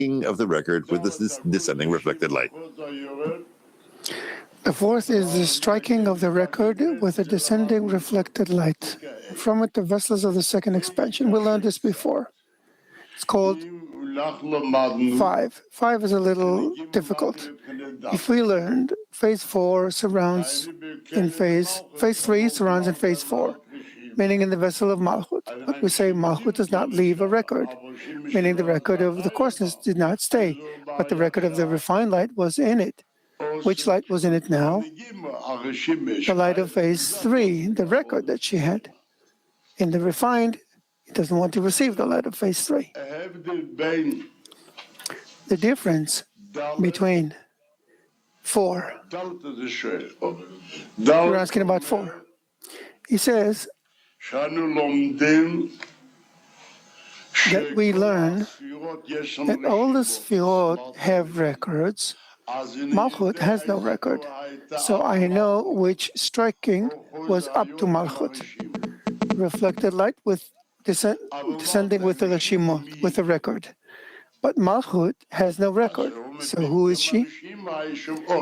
of the record with this descending reflected light. The fourth is the striking of the record with a descending reflected light. From it, the vessels of the second expansion. We learned this before. It's called 5. 5 is a little difficult. If we learned phase 4 surrounds in phase 3 surrounds in phase 4, meaning in the vessel of Malchut. But we say Malchut does not leave a record, meaning the record of the coarseness did not stay, but the record of the refined light was in it. Which light was in it now? The light of phase 3, the record that she had. In the refined, it doesn't want to receive the light of phase 3. The difference between 4. You're asking about 4. He says that we learn that all the Sefirot have records. Malchut has no record. So I know which striking was up to Malchut. Reflected light with descending with the Reshimot, with a record. But Malchut has no record. So who is she?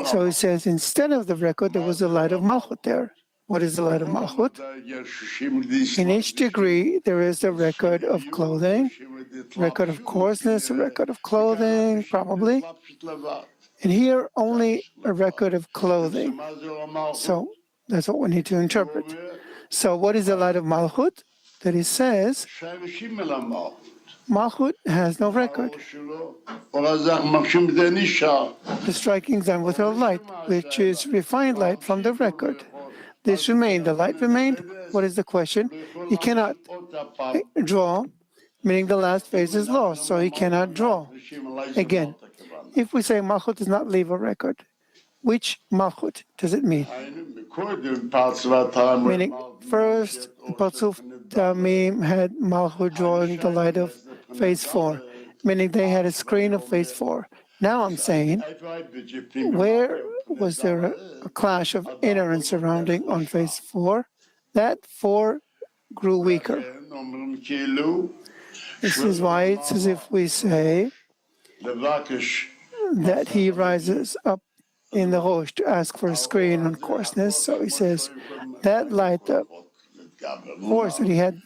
So he says instead of the record, there was a light of Malchut there. What is the light of Malchut? In each degree, there is a record of clothing, record of coarseness, a record of clothing, probably. And here, only a record of clothing. So that's what we need to interpret. So what is the light of Malchut? That he says, Malchut has no record. The striking done with her light, which is refined light from the record. This remained. The light remained. What is the question? He cannot draw, meaning the last phase is lost, so he cannot draw. Again, if we say Malchut does not leave a record, which Malchut does it mean? Meaning, first, the Patzuf Tamim had Malchut drawing the light of phase 4, meaning they had a screen of phase 4. Now I'm saying, where was there a clash of inner and surrounding on phase 4? That 4 grew weaker. This is why it's as if we say that he rises up in the Rosh to ask for a screen on coarseness. So he says that light, the force that he had,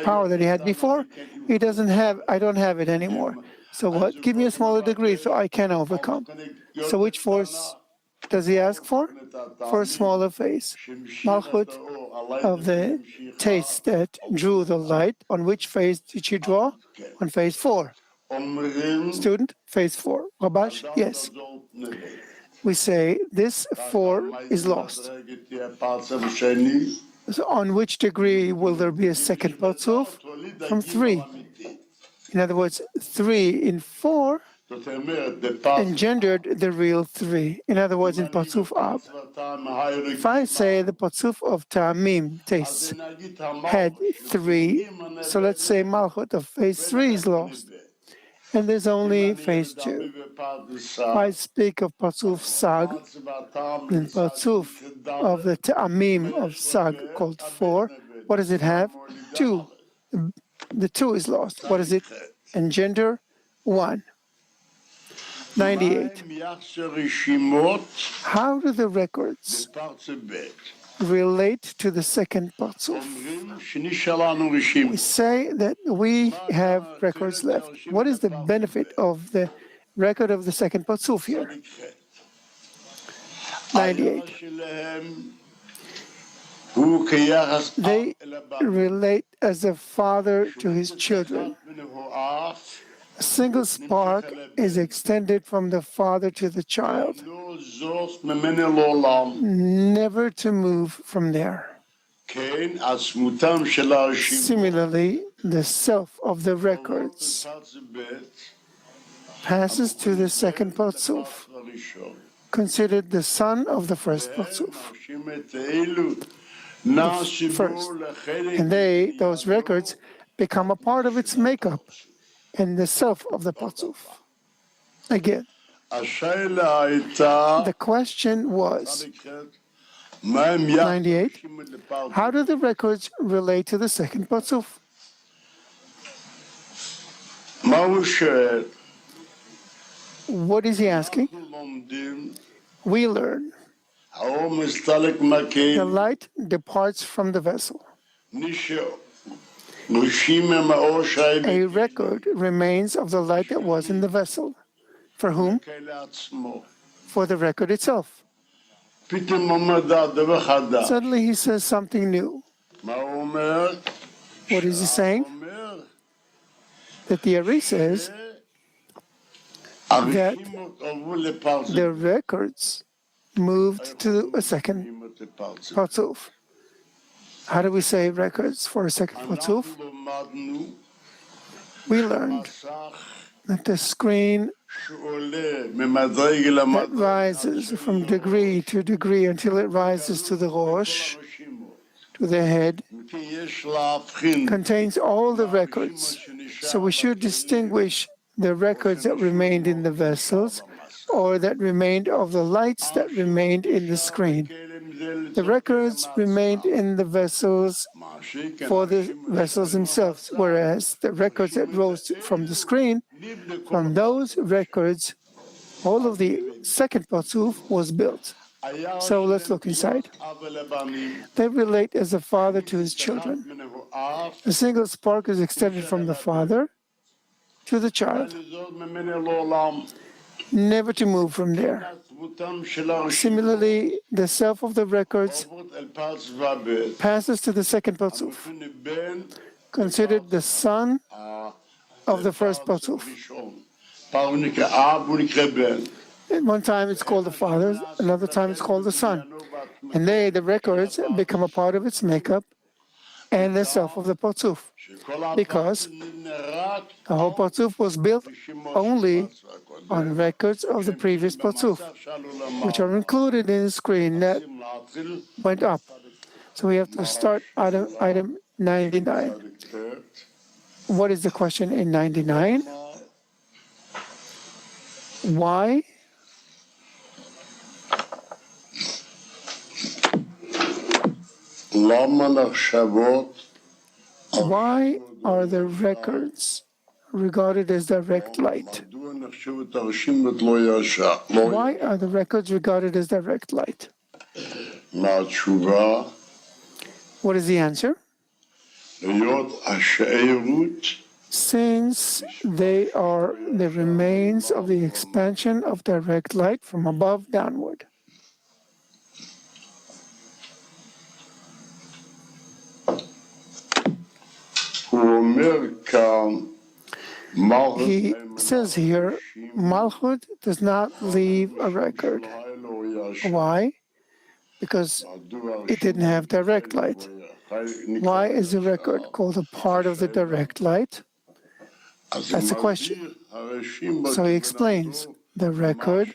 power that he had before, he doesn't have. I don't have it anymore. So what? Give me a smaller degree so I can overcome. So which force does he ask for? For a smaller phase. Malchut of the taste that drew the light. On which phase did she draw? On phase 4. Student, phase 4. Rabash, yes. We say this 4 is lost. So on which degree will there be a second Patzuf? From 3. In other words, 3 in 4 engendered the real 3. In other words, in Patzuf Ab. If I say the Patzuf of Ta'amim, tastes, had 3, so let's say Malchut of phase 3 is lost. And there's only phase 2. If I speak of Patzuf Sag, then Patzuf of the Ta'amim of Sag called 4, what does it have? 2. The 2 is lost. What does it engender? 1. 98. How do the records relate to the second Patzuf? We say that we have records left. What is the benefit of the record of the second Patzuf here? 98. They relate as a father to his children. A single spark is extended from the father to the child, never to move from there. Similarly, the self of the records passes to the second Patzuf, considered the son of the first Patzuf. First, and those records, become a part of its makeup and the self of the Patzuf. Again, the question was, 98, how do the records relate to the second Patzuf? What is he asking? We learn the light departs from the vessel. A record remains of the light that was in the vessel. For whom? For the record itself. Suddenly he says something new. What is he saying? That the Ari says that the records moved to a second Parzuf. How do we say records for a second Parzuf? We learned that the screen that rises from degree to degree until it rises to the Rosh, to the head, contains all the records. So we should distinguish the records that remained in the vessels or that remained of the lights that remained in the screen. The records remained in the vessels for the vessels themselves, whereas the records that rose from the screen, from those records, all of the second Parzuf was built. So let's look inside. They relate as a father to his children. A single spark is extended from the father to the child, never to move from there. Similarly, the self of the records passes to the second Parzuf, considered the son of the first Parzuf. At one time it's called the father, another time it's called the son. And the records, become a part of its makeup and the self of the Parzuf. Because the whole Parzuf was built only on records of the previous Parzuf, which are included in the screen that went up. So we have to start item 99. What is the question in 99? Why? Why are the records regarded as direct light? Why are the records regarded as direct light? What is the answer? Since they are the remains of the expansion of direct light from above downward. He says here, Malchut does not leave a record. Why? Because it didn't have direct light. Why is the record called a part of the direct light? That's the question. So he explains, the record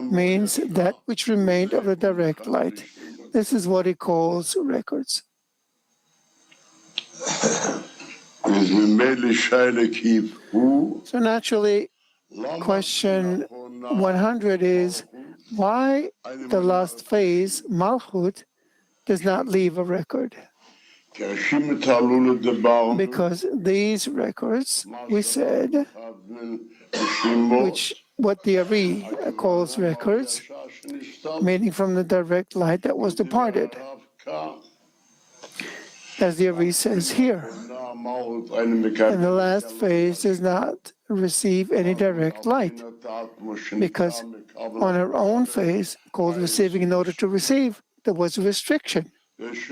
means that which remained of the direct light. This is what he calls records. So naturally, question 100 is, why the last phase, Malchut, does not leave a record? Because these records, we said, what the Ari calls records, meaning from the direct light that was departed. As the Ari says here, and the last phase does not receive any direct light, because on her own phase, called receiving in order to receive, there was a restriction. As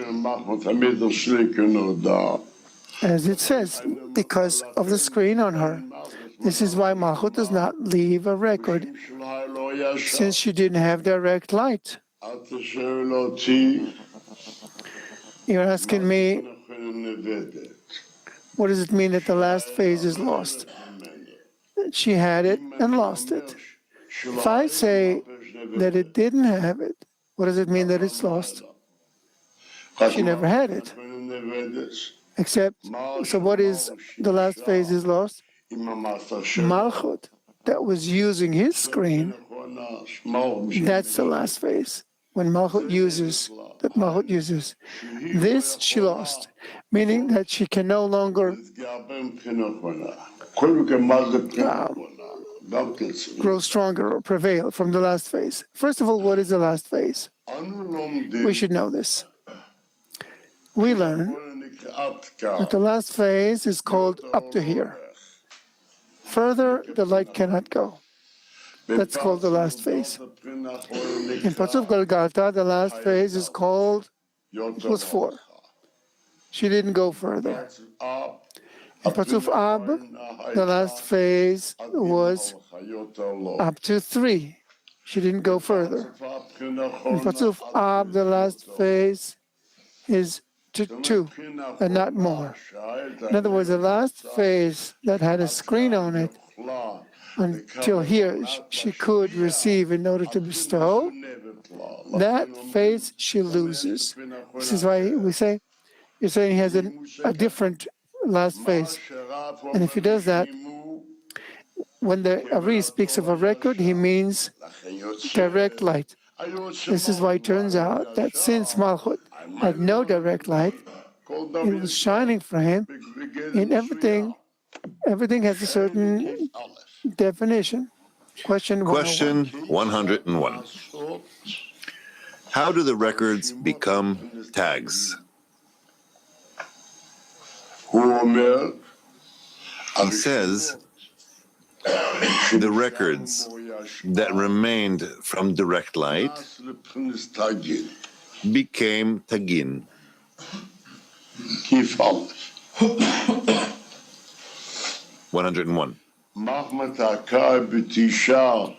it says, because of the screen on her. This is why Malchut does not leave a record, since she didn't have direct light. You're asking me, what does it mean that the last phase is lost? She had it and lost it. If I say that it didn't have it, what does it mean that it's lost? She never had it. Except, so what is the last phase is lost? Malchut, that was using his screen, that's the last phase. When Malchut uses, this she lost, meaning that she can no longer grow stronger or prevail from the last phase. First of all, what is the last phase? We should know this. We learn that the last phase is called up to here. Further, the light cannot go. That's called the last phase. In Patsuf Galgalta, the last phase is called, it was 4. She didn't go further. In Patsuf Ab, the last phase was up to 3. She didn't go further. In Patsuf Ab, the last phase is to 2 and not more. In other words, the last phase that had a screen on it, until here she could receive in order to bestow, that phase she loses. This is why we say, you're saying he has a different last phase. And if he does that, when the Ari speaks of a record, he means direct light. This is why it turns out that since Malchut had no direct light, it was shining for him in everything. Everything has a certain definition. Question 101. How do the records become tags? He says the records that remained from direct light became tagin. 101.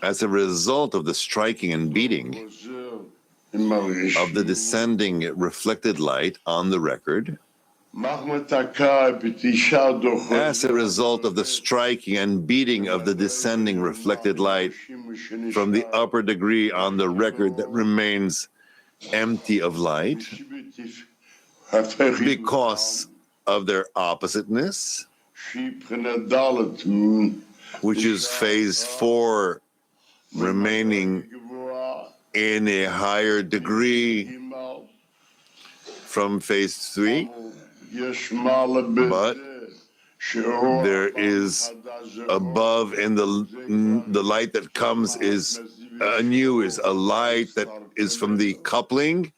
As a result of the striking and beating of the descending reflected light on the record, as a result of the striking and beating of the descending reflected light from the upper degree on the record that remains empty of light, because of their oppositeness, which is phase 4 remaining in a higher degree from phase 3, but there is above in the light that comes is anew, is a light that is from the coupling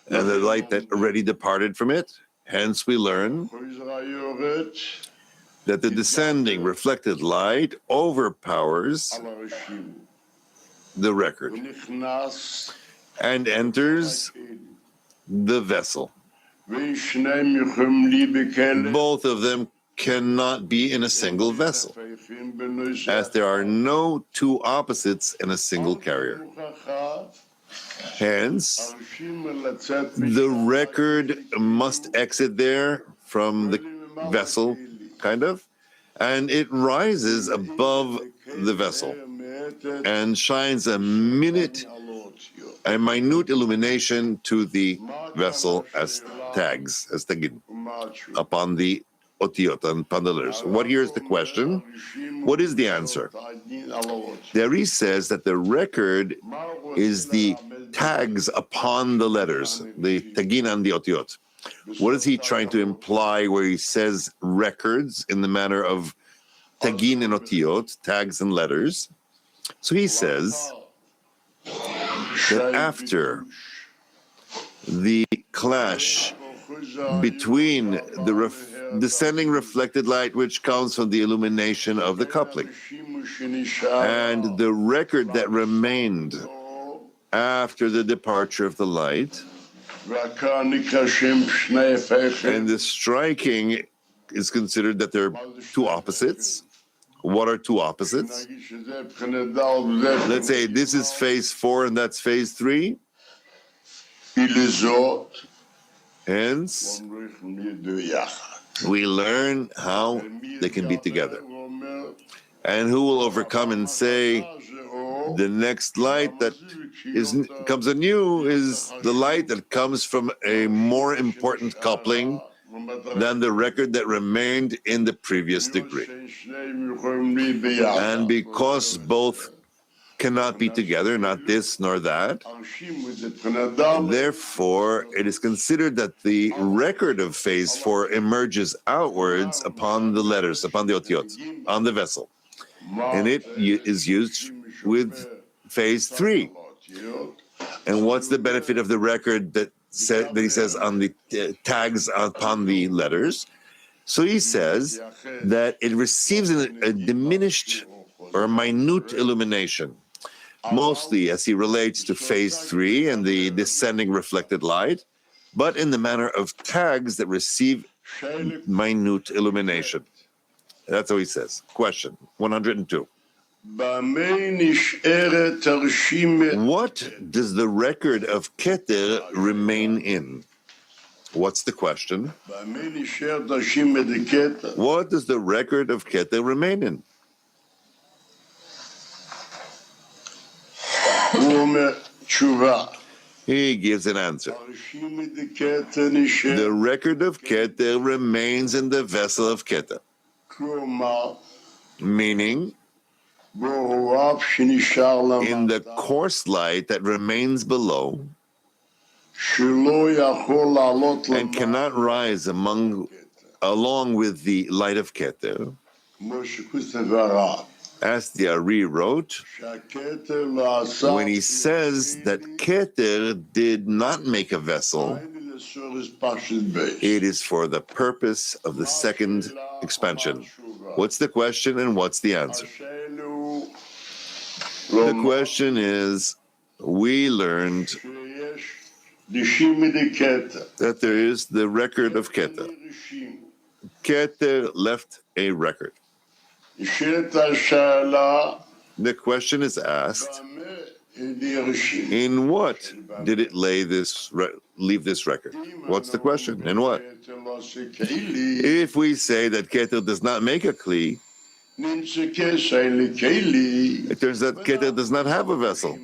and the light that already departed from it. Hence we learn that the descending reflected light overpowers the record and enters the vessel. Both of them cannot be in a single vessel, as there are no two opposites in a single carrier. Hence, the record must exit there from the vessel, kind of, and it rises above the vessel and shines a minute illumination to the vessel as tags, as tagin, upon the otiyot, upon the letters. What here is the question? What is the answer? The Ari says that the record is the tags upon the letters, the tagin and the otiyot. What is he trying to imply where he says records in the manner of tagin and otiyot, tags and letters? So he says that after the clash between the descending reflected light, which comes from the illumination of the coupling, and the record that remained after the departure of the light, and the striking is considered that there are two opposites. What are two opposites? Let's say this is phase 4 and that's phase 3. Hence, we learn how they can be together. And who will overcome and say, the next light that comes anew is the light that comes from a more important coupling than the record that remained in the previous degree. And because both cannot be together, not this nor that, therefore it is considered that the record of phase 4 emerges outwards upon the letters, upon the otiyot, on the vessel. and it is used with phase 3. And what's the benefit of the record that he says on the tags upon the letters? So he says that it receives a diminished or minute illumination, mostly as he relates to phase 3 and the descending reflected light, but in the manner of tags that receive minute illumination. That's how he says. Question 102. What does the record of Keter remain in? What's the question? What does the record of Keter remain in? He gives an answer. The record of Keter remains in the vessel of Keter. Meaning, in the coarse light that remains below and cannot rise along with the light of Keter, as the Ari wrote, when he says that Keter did not make a vessel, it is for the purpose of the second expansion. What's the question and what's the answer? The question is, we learned that there is the record of Keter. Keter left a record. The question is asked, in what did it leave this record? What's the question? In what? If we say that Keter does not make a Kli, it turns out Keter does not have a vessel.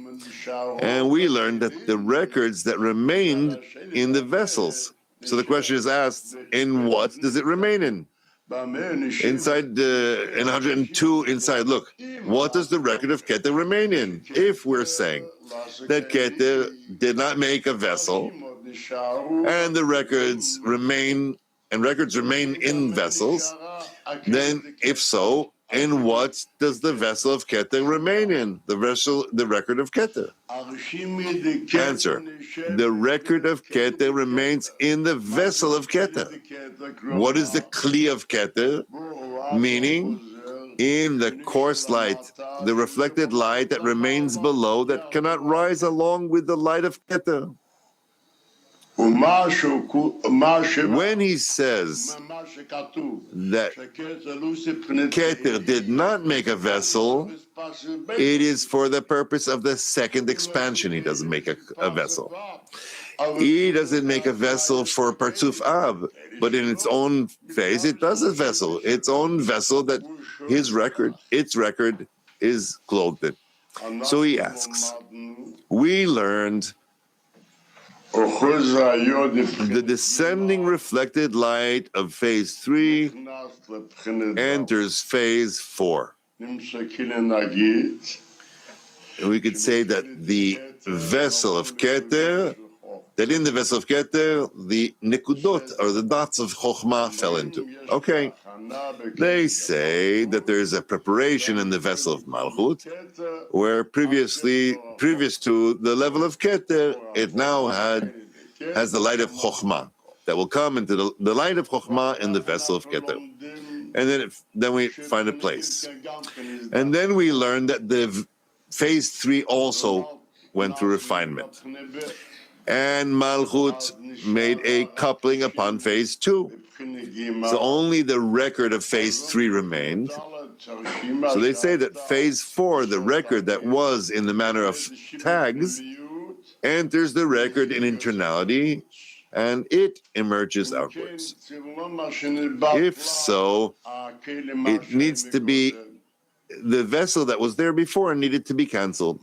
And we learned that the records that remained in the vessels. So the question is asked, in what does it remain in? Inside in 102, inside, look, what does the record of Keter remain in? If we're saying that Keter did not make a vessel, and the records remain in vessels, then if so, in what does the vessel of Keter remain in? The record of Keter. Answer: the record of Keter remains in the vessel of Keter. What is the Kli of Keter? Meaning, in the coarse light, the reflected light that remains below that cannot rise along with the light of Keter. When he says that Keter did not make a vessel, it is for the purpose of the second expansion. He doesn't make a vessel. He doesn't make a vessel for Partzuf Av, but in its own phase, it does a vessel, its own vessel that its record is clothed in. So he asks, we learned the descending reflected light of phase 3 enters phase 4. And we could say that the vessel of Keter, that in the vessel of Keter, the nekudot, or the dots of Chokhmah fell into. Okay. They say that there is a preparation in the vessel of Malchut, where previous to the level of Keter, it now has the light of Chokhmah that will come into the light of Chokhmah in the vessel of Keter. And then we find a place. And then we learn that the phase 3 also went through refinement. And Malchut made a coupling upon phase 2. So only the record of phase 3 remained. So they say that phase 4, the record that was in the manner of tags, enters the record in internality, and it emerges outwards. If so, it needs to be, the vessel that was there before needed to be cancelled.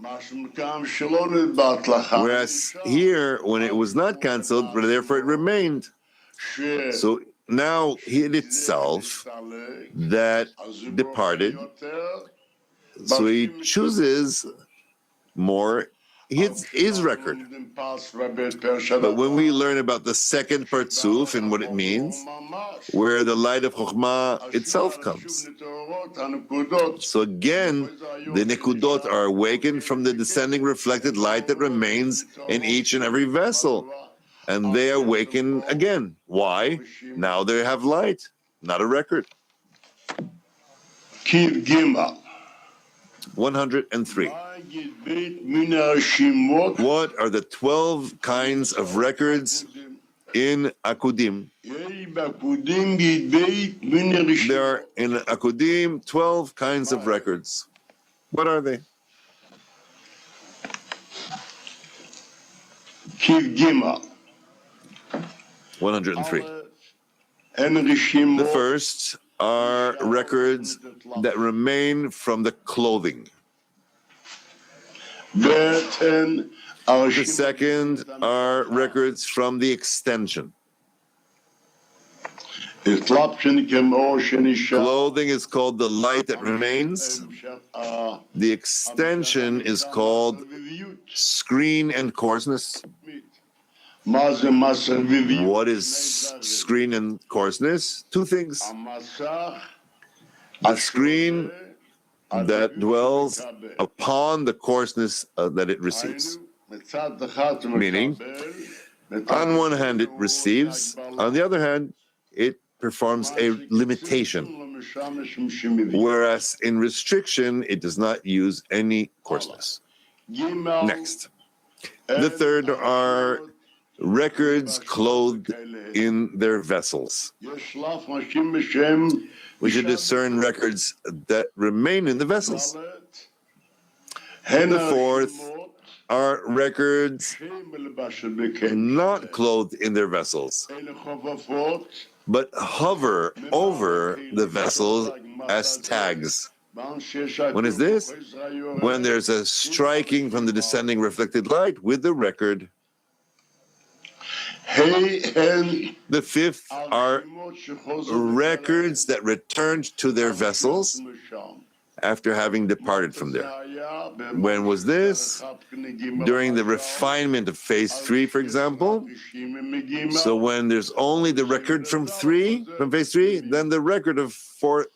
Whereas here, when it was not cancelled, therefore it remained. So now it itself that departed, so he chooses more his record. But when we learn about the second Partsuf and what it means, where the light of Chokhmah itself comes. So again, the Nekudot are awakened from the descending reflected light that remains in each and every vessel. And they awaken again. Why? Now they have light, not a record. 103. What are the 12 kinds of records in Akudim? There are in Akudim 12 kinds of records. What are they? 103. The first are records that remain from the clothing. The second are records from the extension. Clothing is called the light that remains. The extension is called screen and coarseness. What is screen and coarseness? Two things. The screen that dwells upon the coarseness that it receives. Meaning, on one hand it receives, on the other hand it performs a limitation, whereas in restriction it does not use any coarseness. Next, the third are records clothed in their vessels. We should discern records that remain in the vessels. The fourth are records not clothed in their vessels, but hover over the vessels as tags. When is this? When there's a striking from the descending reflected light with the record. The fifth are records that returned to their vessels after having departed from there. When was this? During the refinement of phase 3, for example. So when there's only the record from phase 3, then the record of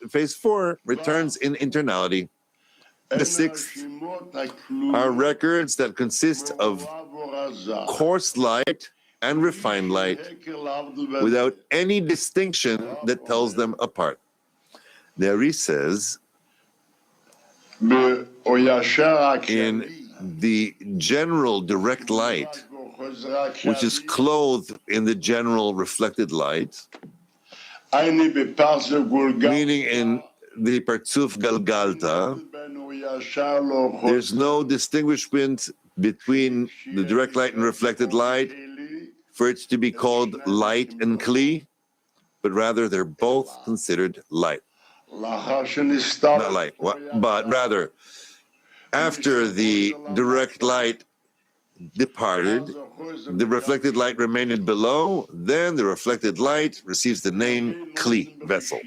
phase 4 returns in internality. The sixth are records that consist of coarse light and refined light without any distinction that tells them apart. There he says, in the general direct light, which is clothed in the general reflected light, meaning in the Partsuf Galgalta, there's no distinguishment between the direct light and reflected light for it to be called light and kli, but rather they're both considered light. Not light, but rather, after the direct light departed, the reflected light remained below, then the reflected light receives the name kli, vessel.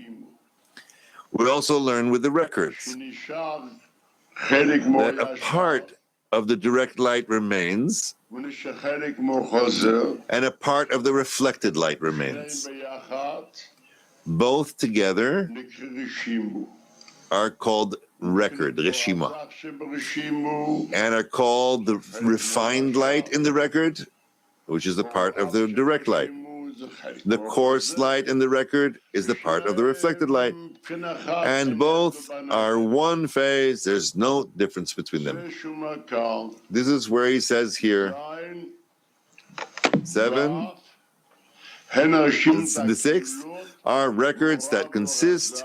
We also learn with the records that a part of the direct light remains and a part of the reflected light remains. Both together are called record, reshima, and are called the refined light in the record, which is the part of the direct light. The coarse light in the record is the part of the reflected light. And both are one phase. There's no difference between them. This is where he says here, 7, the sixth are records that consist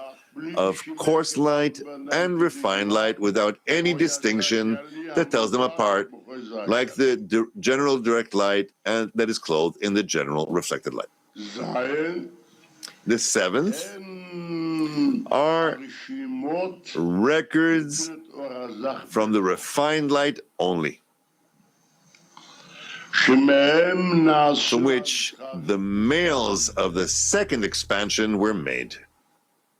of coarse light and refined light without any distinction that tells them apart, like the general direct light and that is clothed in the general reflected light. The seventh are records from the refined light only, from which the males of the second expansion were made.